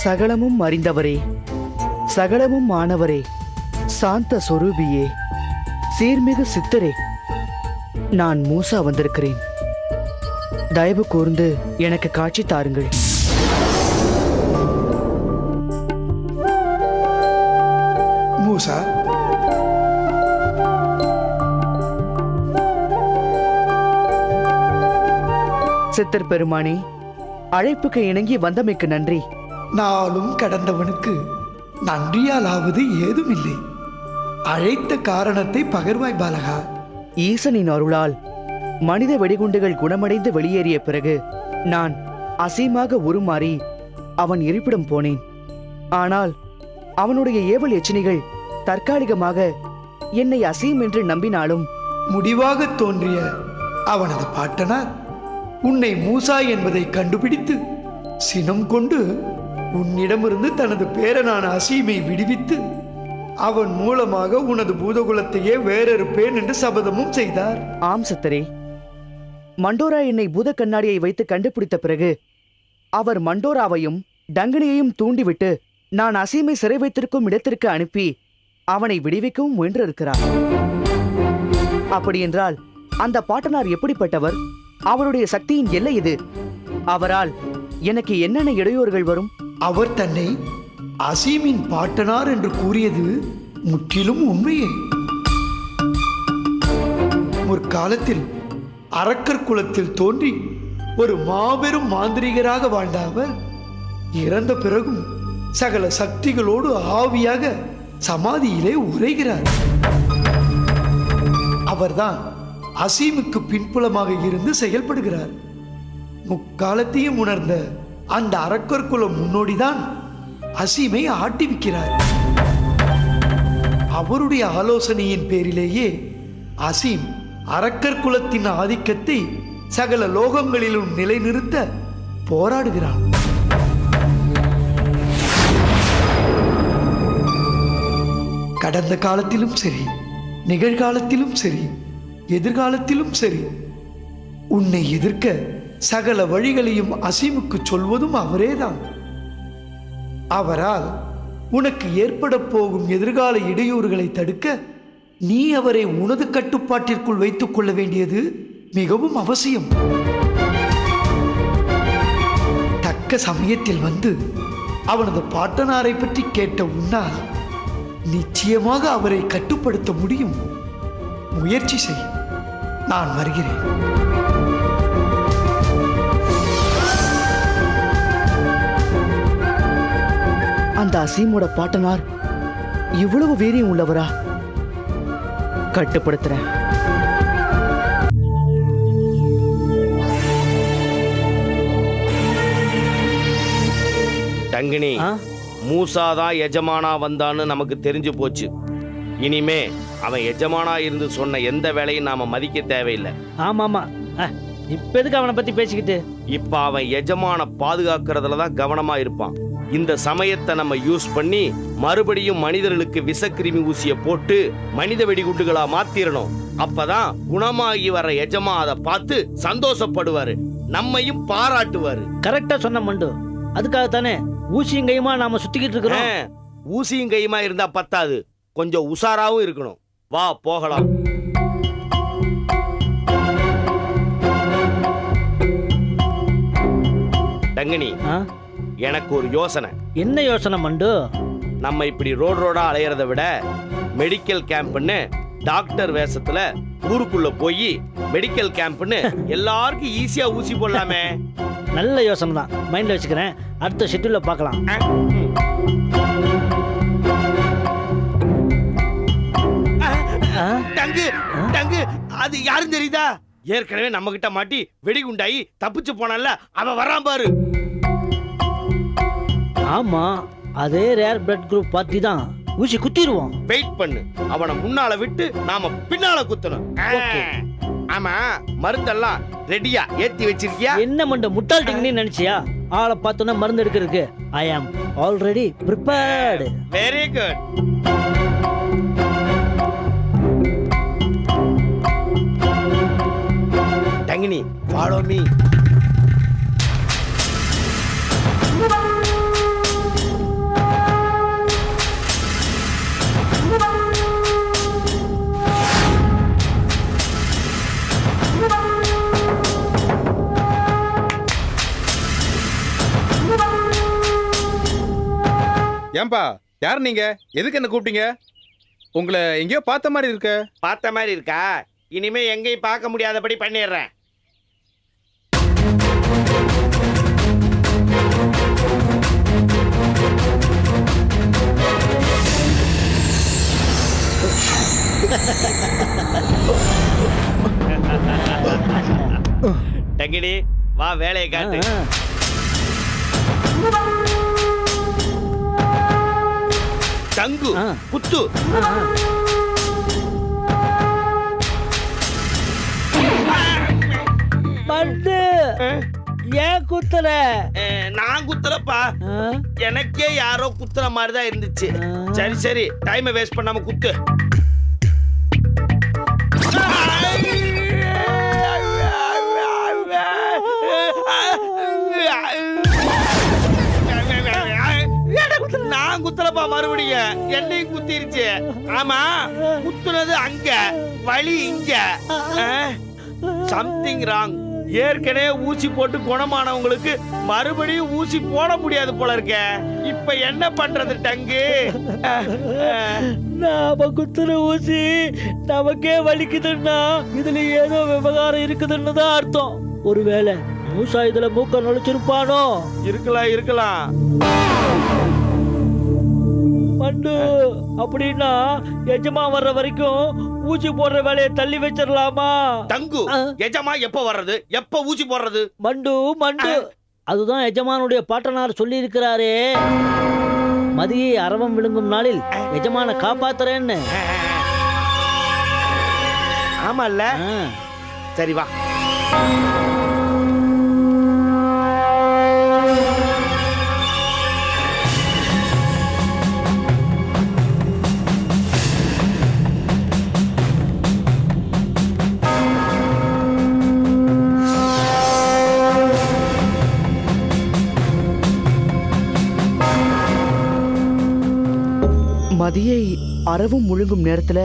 சகலமும் அறிந்தவரே, சகலமும் ஆனவரே, சாந்த சொரூபியே, சீர்மிகு சித்தரே, நான் மூசா வந்திருக்கிறேன். தயவு கூர்ந்து எனக்கு காட்சி தாருங்கள். மூசா, சித்தர் பெருமானே, அழைப்புக்கு இணங்கி வந்தமைக்கு நன்றி. நாளும் கடந்தவனுக்கு நன்றியாலாவது ஏதுமில்லை. அழைத்த காரணத்தை பகர்வாய் பாலகா. ஈசனின் அருளால் மனித வெடிகுண்டுகள் குணமடைந்து வெளியேறிய பிறகு நான் அசீமாக உருமாறி அவன் இருப்பிடம் போனேன். ஆனால் அவனுடைய ஏவல் எச்சனிகள் தற்காலிகமாக என்னை அசீம் என்று நம்பினாலும் முடிவாக தோன்றிய அவனது பாட்டனார் உன்னை மூசா என்பதை கண்டுபிடித்து சினம் கொண்டு உன்னிடமிருந்து தனது பேரனான அசீமை விடுவித்து அவன் மூலமாக உனது பூதகுலத்தையே வேறறுப்பேன் என்று சபதமும் செய்தார். ஆம் சித்தரே, மண்டோரா என்னை பூத கண்ணாடியை வைத்து கண்டுபிடித்த பிறகு அவர் மண்டோராவையும் டங்கினியையும் தூண்டிவிட்டு நான் அசீமை சிறை வைத்திருக்கும் இடத்திற்கு அனுப்பி அவனை விடுவிக்கவும் முயன்றிருக்கிறார். அப்படியென்றால் அந்த பாட்டனார் எப்படிப்பட்டவர்? அவருடைய சக்தியின் எல்லை இது. அவரால் எனக்கு என்னென்ன இடையூறுகள் வரும்? அவர் தன்னை அசீமின் பாட்டனார் என்று கூறியது முற்றிலும் உண்மையே. முற்காலத்தில் அரக்கர் குலத்தில் தோன்றி ஒரு மாபெரும் மாந்திரிகராக வாழ்ந்த அவர் இறந்த பிறகும் சகல சக்திகளோடு ஆவியாக சமாதியிலே உரைகிறார். அவர்தான் அசீமுக்கு பின்புலமாக இருந்து செயல்படுகிறார். முக்காலத்தையும் உணர்ந்த அந்த அரக்கர் குல முன்னோடிதான் அசீமை ஆட்டிவிக்கிறார். அவருடைய ஆலோசனையின் பேரிலேயே அசீம் அரக்கர் குலத்தின் ஆதிக்கத்தை சகல லோகங்களிலும் நிலைநிறுத்த போராடுகிறான். கடந்த காலத்திலும் சரி, நிகழ்காலத்திலும் சரி, எதிர்காலத்திலும் சரி, உன்னை எதிர்க்க சகல வழிகளையும் அசீமுக்கு சொல்வதும் அவரேதான். அவரால் உனக்கு ஏற்பட போகும் எதிர்கால இடையூறுகளை தடுக்க நீ அவரை உனது கட்டுப்பாட்டிற்குள் வைத்துக் கொள்ள வேண்டியது மிகவும் அவசியம். தக்க சமயத்தில் வந்து அவனது பாட்டனாரை பற்றி கேட்ட உன்னால் நிச்சயமாக அவரை கட்டுப்படுத்த முடியும். முயற்சி செய். நான் வருகிறேன். அந்த அசீமோட பாட்டனார் இவ்வளவு வீரியம் உள்ளவரா? கட்டுப்படுத்துறேன். டங்கினி, மூசாதான் எஜமானா வந்தான்னு நமக்கு தெரிஞ்சு போச்சு. இனிமே அவன் எஜமானா இருந்து சொன்ன எந்த வேலையும் நாம மதிக்க தேவையில்லை. ஆமாமா, இப்ப எதுக்கு அவனை பத்தி பேசிக்கிட்டு? இப்ப அவன் எஜமான பாதுகாக்கிறதுலதான் கவனமா இருப்பான். இந்த சமயத்தை நம்ம யூஸ் பண்ணி மறுபடியும் மனிதர்களுக்கு விஷக்கிருமி ஊசிய போட்டு மனித வெடிகுண்டுகளா மாத்திரணும். அப்பதான் குணமாகி வர எஜமா அதை பார்த்து சந்தோஷப்படுவாரு, நம்மையும் பாராட்டுவாரு. கரெக்டா சொன்ன மண்டு. அதுக்காகத்தானே ஊசியும் கையுமா நாம சுத்திக்கிட்டு இருக்கிறோம். ஊசியும் கையுமா இருந்தா பத்தாது, கொஞ்சம் உஷாராவும் இருக்கணும். வா போகலாம். டங்கினி, எனக்கு ஒரு யோசனை. என்ன யோசனை மண்டு? நம்ம இப்படி ரோடா அலையறத விட மெடிக்கல் கேம்ப்னு டாக்டர் வேஷத்துல ஊருக்குள்ள போய் மெடிக்கல் கேம்ப்னு எல்லாருக்கும் ஈஸியா ஊசி போடலாமே. நல்ல யோசனை தான், மைண்ட்ல வச்சுக்கிறேன். அடுத்த ஷெட்யூல்ல பார்க்கலாம். டங்கு டங்கு, அது யாரும் தெரியுதா? ஏற்கனவே நம்ம கிட்ட மாட்டி வெடிகுண்டாயி தப்பிச்சு போனான்ல, அவன் வரான் பாரு. ஆமா, அதே ரேர் பிளட் குரூப் பார்ட்டி தான். ஊசி குத்திடுவோம். வெயிட் பண்ணு, அவனை முன்னால விட்டு நாம பின்னால குத்தணும். ஆமா, மருந்தெல்லாம் ரெடியா ஏத்தி வச்சிருக்கியா? என்ன மண்ட முட்டாள்டிங்கன்னு நினைச்சியா? ஆளை பார்த்தோன்னா மருந்து எடுக்கிறதுக்கு I am already prepared. Very good. டங்கினி, ஃபாலோ மீ. ஏன்பா, யார் நீங்க? எதுக்கு என்ன கூப்பிட்டீங்க? உங்களை எங்கேயோ பார்த்த மாதிரி இருக்க. பார்த்த மாதிரி இருக்கா? இனிமே எங்கேயும் பார்க்க முடியாதபடி பண்ணிடுறேன். டங்கிடி, வா வேலையை காட்டு. டங்கு, குத்து. மண்டு ஏன் குத்துற? நான் குத்துறப்பா, எனக்கே யாரோ குத்துற மாதிரி தான் இருந்துச்சு. சரி சரி, டைமை வேஸ்ட் பண்ணாம குத்து. நான் குத்துறப்பா, மறுபடியும் என்னையும் குத்திருச்சு. ஆமா, குத்துனது அங்க, வலி இங்க. Something wrong. ஏற்கனவே ஊசி போட்டு குணமானவங்களுக்கு மறுபடியும் ஊசி போட முடியாது போல இருக்க. இப்ப என்ன பண்றது டங்கு? நாம குத்துற ஊசி நமக்கே வலிக்குதுன்னா இதுல ஏதோ விவகாரம் இருக்குதுன்னு தான் அர்த்தம். ஒருவேளை மூசா இதுல மூக்க நுழைச்சிருப்பானோ? இருக்கலாம் இருக்கலாம். மண்டு, அப்படின்னா எஜமா வர்ற வரைக்கும் ஊசி போடுற வேலையை தள்ளி வச்சிடலாமா? தங்கு, எஜமா எப்ப வர்றது, எப்ப ஊசி போடுறது? மண்டு மண்டு, அதுதான் எஜமானுடைய பாட்டனார் சொல்லி இருக்கிறாரே, மதியை அரவம் விழுங்கும் நாளில் எஜமான காப்பாத்துறேன்னு. ஆமால்ல? சரி வா. மதியை அரவும் முழுங்கும் நேரத்துல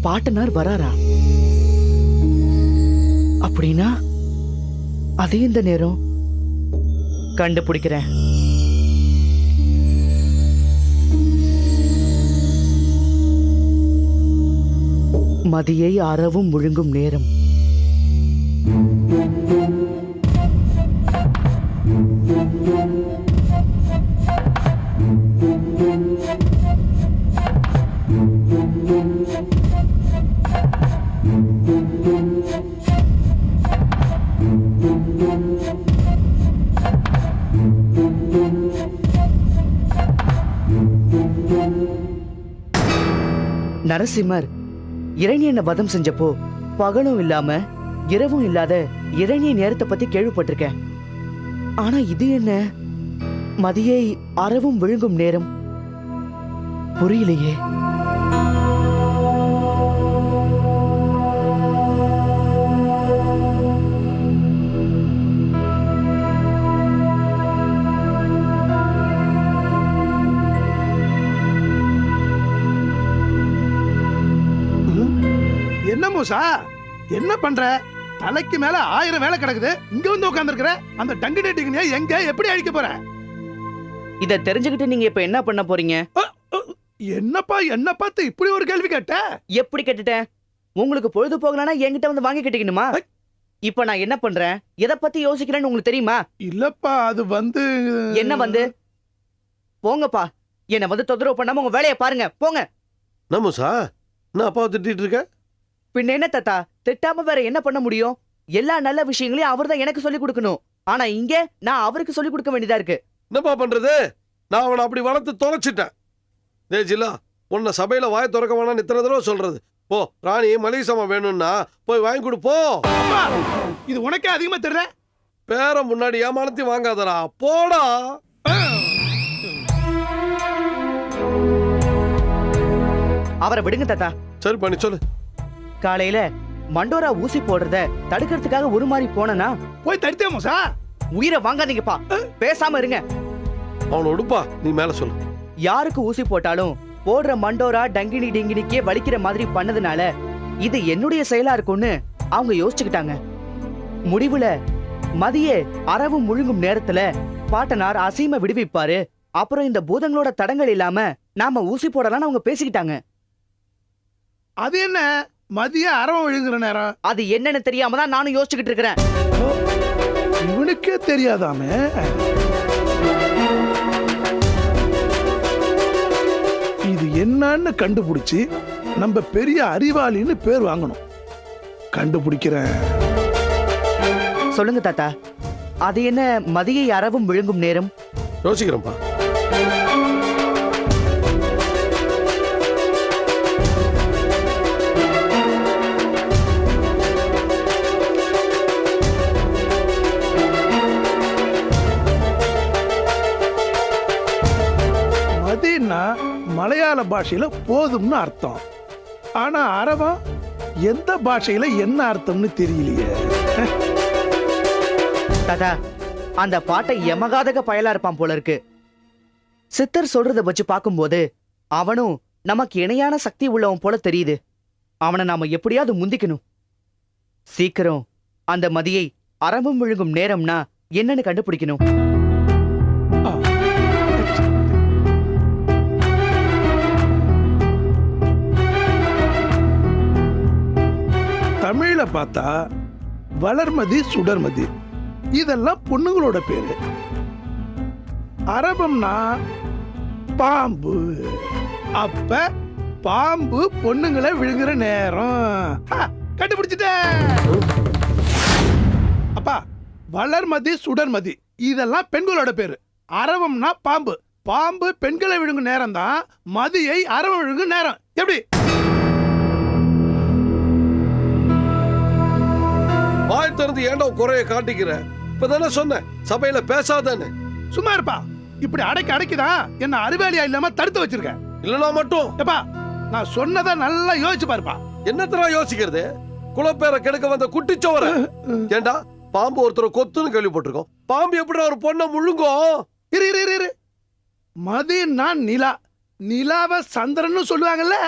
பாட்டனார் வராரா? அப்படின்னா அதே இந்த நேரம் கண்டுபிடிக்கிறேன். மதியை அரவும் முழுங்கும் நேரம். நரசிம்மர் இரணியனை வதம் செஞ்சப்போ பகலும் இல்லாம இரவும் இல்லாத இரணிய நேரத்தை பத்தி கேள்விப்பட்டிருக்கேன். ஆனா இது என்ன, மதியை அரவும் விழுங்கும் நேரம்? புரியலையே. என்ன மூசா, என்ன பண்ற? தலைக்கு மேல 1000 வேலை கிடக்குது, இங்க வந்து உட்கார்ந்திருக்கிற. அந்த டங்கு டேட்டிங்க எங்க, எப்படி அழிக்க போற? இத தெரிஞ்சுக்கிட்டு நீங்க இப்ப என்ன பண்ண போறீங்க? என்னப்பா, என்ன பார்த்து இப்படி ஒரு கேள்வி கேட்ட? எப்படி கேட்டுட்டேன்? உங்களுக்கு பொழுது போகலன்னா என்கிட்ட வந்து வாங்கி கட்டிக்கணுமா? இப்ப நான் என்ன பண்றேன், எதை பத்தி யோசிக்கிறேன்னு உங்களுக்கு தெரியுமா? இல்லப்பா அது வந்து என்ன வந்து? போங்கப்பா, என்ன வந்து தொந்தரவு பண்ணாம உங்க வேலையை பாருங்க, போங்க. நமசா நான் அப்பாவை திட்டிட்டு இருக்க? பின்ன என்ன தாத்தா, திட்டாம வேற என்ன பண்ண முடியும்? எல்லா நல்ல விஷயங்களையும் அவர் தான் எனக்கு சொல்லி கொடுக்கணும். ஆனா இங்க நான் அவருக்கு சொல்லி கொடுக்க வேண்டியதா இருக்கு. என்னப்பா பண்றது? நான் அவனை அப்படி வளர்த்து தொலைச்சிட்டேன். டே ஜில்லா, உன்னை சபையில வாய் திறக்க வேணாம்னு இத்தனை தடவை சொல்றது. போ, ராணி மளிகை சாமான் வேணும்னா போய் வாங்கி கொடுப்போ. அப்பா, இது உனக்கே அதிகமா தெரியல. பேர முன்னாடி ஏமானத்தையும் வாங்காதடா, போடா. அவரை விடுங்க தாத்தா. சரி பண்ணி சொல்லு. காலையில மண்டோரா ஊசி போடுறத தடுக்கிறதுக்காக ஒரு மாதிரி போனா போய் தடுத்தே மோசா. உயிரை வாங்காதீங்கப்பா, பேசாம இருங்க. அவனை உடுப்பா, நீ மேல சொல்லு. யாருக்கு ஊசி போட்டாலும் போடுற மண்டோரா டங்கினி டிங்கினிக்கே வலிக்கிற மாதிரி பண்ணதுனால இது என்னுடைய செயலா இருக்கும்னு அவங்க யோசிச்சுக்கிட்டாங்க. முடிவுல மதிய அரவு முழுங்கும் நேரத்துல பாட்டனார் அசீமை விடுவிப்பாரு. அப்புறம் இந்த பூதங்களோட தடங்கள் இல்லாம நாம ஊசி போடலாம்னு அவங்க பேசிக்கிட்டாங்க. அது என்ன மதிய அரவம் விழுங்குற நேரம்? அது என்னன்னு தெரியாம தான் நானும் யோசிச்சுக்கிட்டு இருக்கிறேன். இவனுக்கே தெரியாதாமே. இது என்னன்னு கண்டுபிடிச்சு நம்ம பெரிய அறிவாளின்னு பேர் வாங்கணும். கண்டுபிடிக்கிறேன். சொல்லுங்க தாத்தா, அது என்ன மதியை அரவும் விழுங்கும் நேரம்? யோசிக்கிறேன்ப்பா. மதினா மலையாள பாஷையில போதும்னு அர்த்தம். ஆனா அரவம் எந்த பாஷையில என்ன அர்த்தம்னு தெரியலையே. தாத்தா, அந்த பாட்டை எமகாதக பயலா இருப்பான் போல இருக்கு. சித்தர் சொல்றத வச்சு பார்க்கும்போது அவனும் நமக்கு இணையான சக்தி உள்ளவன் போல தெரியுது. அவனை நாம எப்படியாவது முந்திக்கணும். சீக்கிரம் அந்த மதியை அரவம் விழுங்கும் நேரம்னா என்னன்னு கண்டுபிடிக்கணும். தமிழ்ல பார்த்தா வளர்மதி, சுடர்மதி இதெல்லாம் பொண்ணுங்களோட பேரு. அரபம்னா பாம்பு. அப்ப பாம்பு பொண்ணுங்களை விழுங்குற நேரம். கண்டுபிடிச்சிட்டேன். அப்பா, வளர்மதி, சுடர்மதி இதெல்லாம் பெண்களோட பேரு. அரவம்னா பாம்பு. பாம்பு பெண்களை விழுங்கும் நேரம் தான் மதியை அரவம் விழுங்கும் நேரம். எப்படி? வாய் திறந்து ஏண்டா குறைய காட்டிக்கிற? இப்பதானே சொன்னேன் சபையில பேசாதானே. சும்மா இருப்பா. இப்படி அடைக்குதான் என்ன அறிவாளியா இல்லாம தடுத்து வச்சிருக்க. இல்லனா மட்டும் எப்பா, நான் சொன்னதை நல்லா யோசிச்சு பாருப்பா. என்னத்தரா யோசிக்கிறது? குலப்பேரை கெடுக்க வந்த குட்டிச்சோர. ஏண்டா பாம்பு ஒருத்தர் கொத்துன்னு கேள்விப்பட்டிருக்கோம். பாம்பு எப்படி ஒரு பொண்ணை முழுங்கும்? இரு இரு இரு. மதினா நிலா. நிலாவ சந்திரன்னு சொல்லுவாங்கல்ல.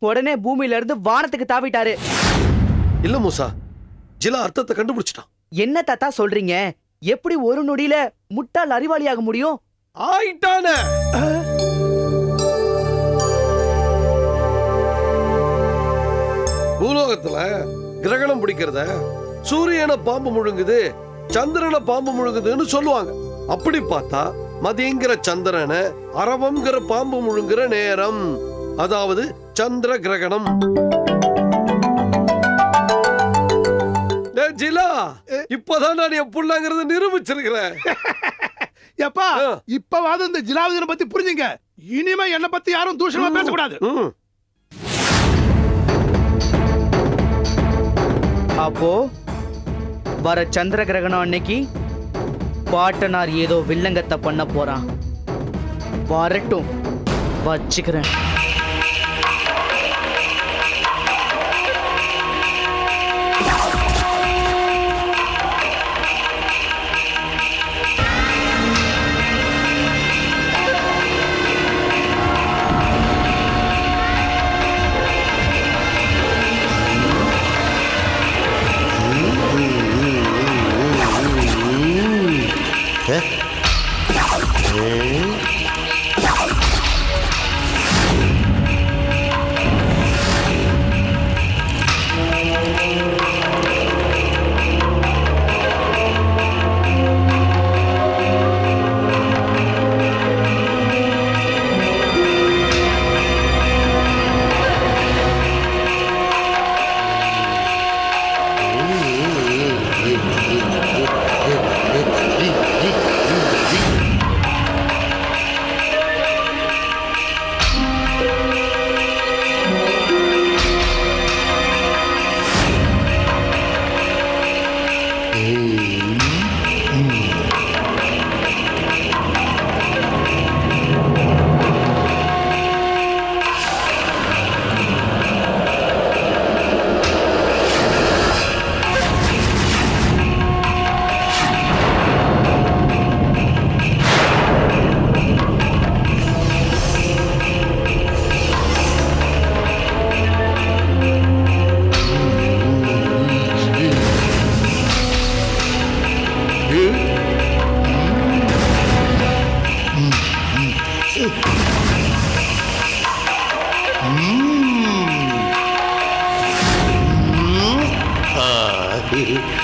உடனே பூமியில இருந்து வானத்துக்கு தாவிட்டாரு. இல்ல மூசா, ஜிலா அர்த்தத்தை கண்டுபிடிச்சிட்டான். என்ன தாத்தா சொல்றீங்க? எப்படி ஒரு நொடியில முட்டாள் அறிவாளியாக முடியும்? ஆயிட்டானே. பூலோகத்துல கிரகணம் பிடிக்கிறத சூரியனை பாம்பு முழுங்குது, சந்திரனை பாம்பு முழுங்குதுன்னு சொல்லுவாங்க. அப்படி பார்த்தா மதியங்கிற சந்திரனை அரவம்ங்கிற பாம்பு முழுங்குற நேரம், அதாவது சந்திர கிரகணம். ஜிலா, இப்பதான் நான் என் புள்ளங்கிறத நிரூபிச்சிருக்கிறேன். எப்பா, இப்பவாது இந்த ஜிலாவுதீனை பத்தி புரிஞ்சுங்க. இனிமே என்ன பத்தி யாரும் தூஷணமா பேசக்கூடாது. அப்போ வர சந்திர கிரகணம் அன்னைக்கு பாட்டனார் ஏதோ வில்லங்கத்தை பண்ண போறான். வரட்டும், வச்சுக்கிறேன்.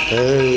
Hey.